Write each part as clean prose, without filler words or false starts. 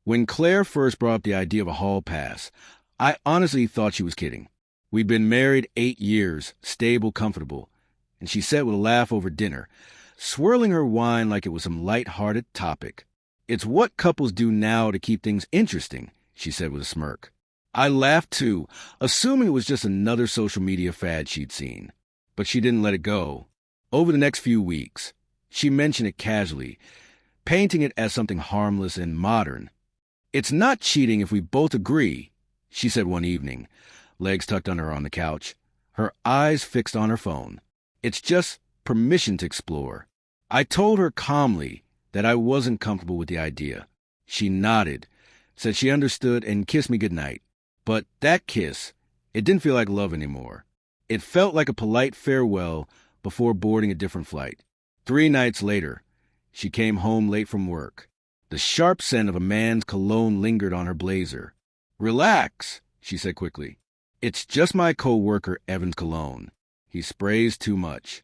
When Claire first brought up the idea of a hall pass, I honestly thought she was kidding. We'd been married 8 years, stable, comfortable, and she said with a laugh over dinner, swirling her wine like it was some light-hearted topic. "It's what couples do now to keep things interesting," she said with a smirk. I laughed too, assuming it was just another social media fad she'd seen. But she didn't let it go. Over the next few weeks, she mentioned it casually, painting it as something harmless and modern. "It's not cheating if we both agree," she said one evening, legs tucked under her on the couch, her eyes fixed on her phone. "It's just permission to explore." I told her calmly that I wasn't comfortable with the idea. She nodded, said she understood, and kissed me goodnight. But that kiss, it didn't feel like love anymore. It felt like a polite farewell before boarding a different flight. 3 nights later, she came home late from work. The sharp scent of a man's cologne lingered on her blazer. "Relax," she said quickly. "It's just my co-worker Evan's cologne. He sprays too much."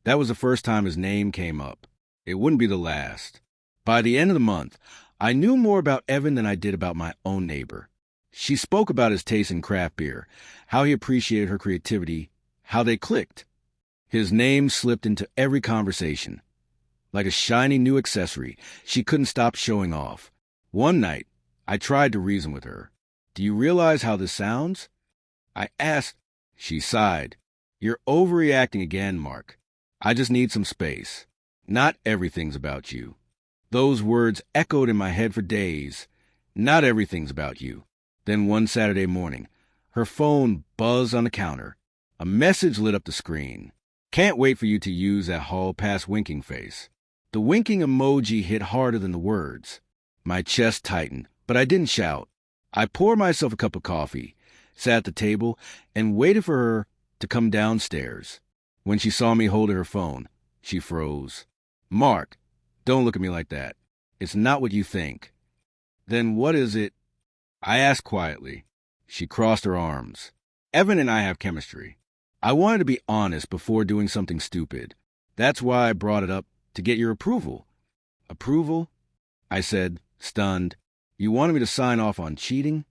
That was the first time his name came up. It wouldn't be the last. By the end of the month, I knew more about Evan than I did about my own neighbor. She spoke about his taste in craft beer, how he appreciated her creativity, how they clicked. His name slipped into every conversation. Like a shiny new accessory, she couldn't stop showing off. One night, I tried to reason with her. "Do you realize how this sounds?" I asked. She sighed. "You're overreacting again, Mark. I just need some space. Not everything's about you." Those words echoed in my head for days. Not everything's about you. Then one Saturday morning, her phone buzzed on the counter. A message lit up the screen. "Can't wait for you to use that hall pass winking face." The winking emoji hit harder than the words. My chest tightened, but I didn't shout. I poured myself a cup of coffee, sat at the table, and waited for her to come downstairs. When she saw me holding her phone, she froze. "Mark, don't look at me like that. It's not what you think." "Then what is it?" I asked quietly. She crossed her arms. "Evan and I have chemistry. I wanted to be honest before doing something stupid. That's why I brought it up, to get your approval." "Approval?" I said, stunned. "You wanted me to sign off on cheating?"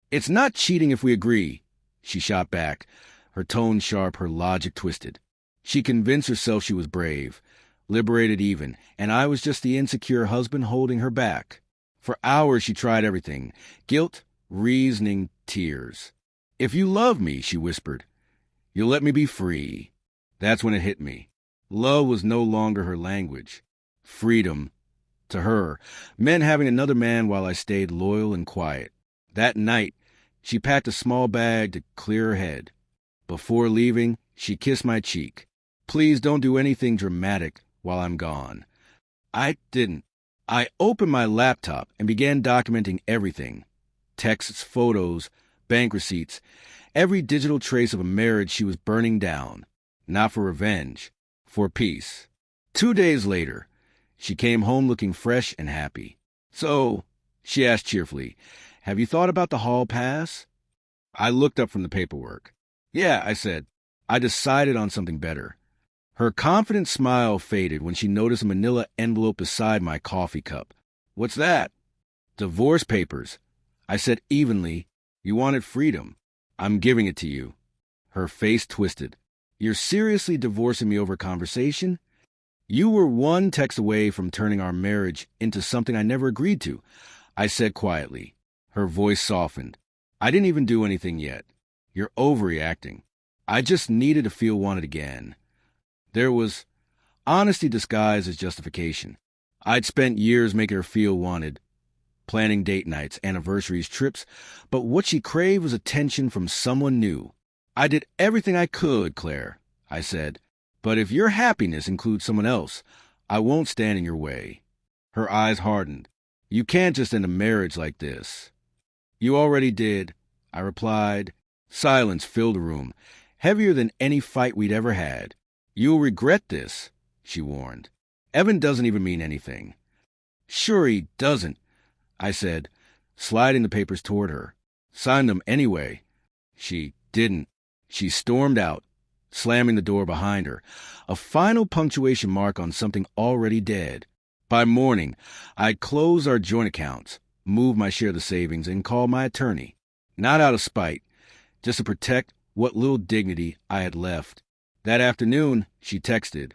"It's not cheating if we agree," she shot back, her tone sharp, her logic twisted. She convinced herself she was brave, liberated even, and I was just the insecure husband holding her back. For hours she tried everything: guilt, reasoning, tears. "If you love me," she whispered, "you'll let me be free." That's when it hit me. Love was no longer her language. Freedom, to her, meant having another man while I stayed loyal and quiet. That night, she packed a small bag to clear her head. Before leaving, she kissed my cheek. "Please don't do anything dramatic while I'm gone." I didn't. I opened my laptop and began documenting everything. Texts, photos, bank receipts, every digital trace of a marriage she was burning down. Not for revenge, for peace. 2 days later, she came home looking fresh and happy. "So," she asked cheerfully, "have you thought about the hall pass?" I looked up from the paperwork. "Yeah," I said. "I decided on something better." Her confident smile faded when she noticed a manila envelope beside my coffee cup. "What's that?" "Divorce papers." I said evenly. "You wanted freedom. I'm giving it to you." Her face twisted. "You're seriously divorcing me over conversation?" "You were one text away from turning our marriage into something I never agreed to," I said quietly. Her voice softened. "I didn't even do anything yet. You're overreacting. I just needed to feel wanted again." There was honesty disguised as justification. I'd spent years making her feel wanted, planning date nights, anniversaries, trips, but what she craved was attention from someone new. "I did everything I could, Claire," I said, "but if your happiness includes someone else, I won't stand in your way." Her eyes hardened. "You can't just end a marriage like this." "You already did," I replied. Silence filled the room, heavier than any fight we'd ever had. "You'll regret this," she warned. "Evan doesn't even mean anything." "Sure he doesn't," I said, sliding the papers toward her. "Signed them anyway." She didn't. She stormed out, slamming the door behind her, a final punctuation mark on something already dead. By morning, I'd closed our joint accounts, move my share of the savings, and call my attorney. Not out of spite, just to protect what little dignity I had left. That afternoon, she texted,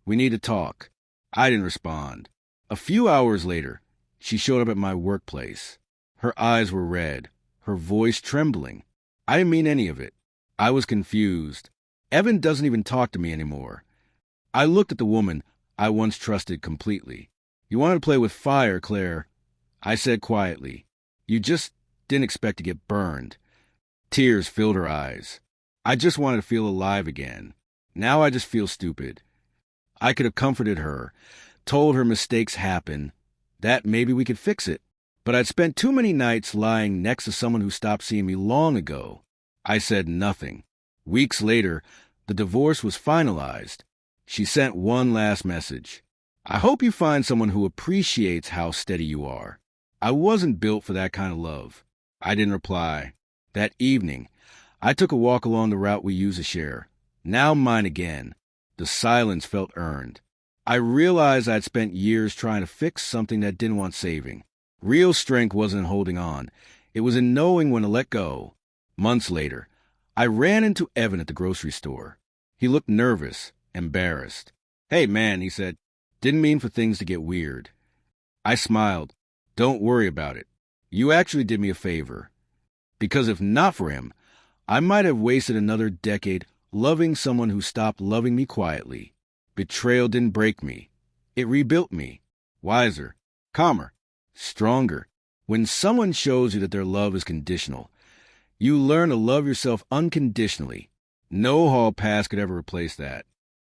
"We need to talk." I didn't respond. A few hours later, she showed up at my workplace. Her eyes were red, her voice trembling. I didn't mean any of it. I was confused. Evan doesn't even talk to me anymore. I looked at the woman I once trusted completely. "You wanted to play with fire, Claire," I said quietly. "You just didn't expect to get burned." Tears filled her eyes. I just wanted to feel alive again. Now I just feel stupid. I could have comforted her, told her mistakes happen, that maybe we could fix it. But I'd spent too many nights lying next to someone who stopped seeing me long ago. I said nothing. Weeks later, the divorce was finalized. She sent one last message. "I hope you find someone who appreciates how steady you are." I wasn't built for that kind of love. I didn't reply. That evening, I took a walk along the route we used to share. Now mine again. The silence felt earned. I realized I'd spent years trying to fix something that didn't want saving. Real strength wasn't in holding on. It was in knowing when to let go. Months later, I ran into Evan at the grocery store. He looked nervous, embarrassed. "Hey, man," he said. "Didn't mean for things to get weird." I smiled. "Don't worry about it. You actually did me a favor. Because if not for him, I might have wasted another decade loving someone who stopped loving me quietly. Betrayal didn't break me. It rebuilt me. Wiser, calmer, stronger. When someone shows you that their love is conditional, you learn to love yourself unconditionally. No hall pass could ever replace that.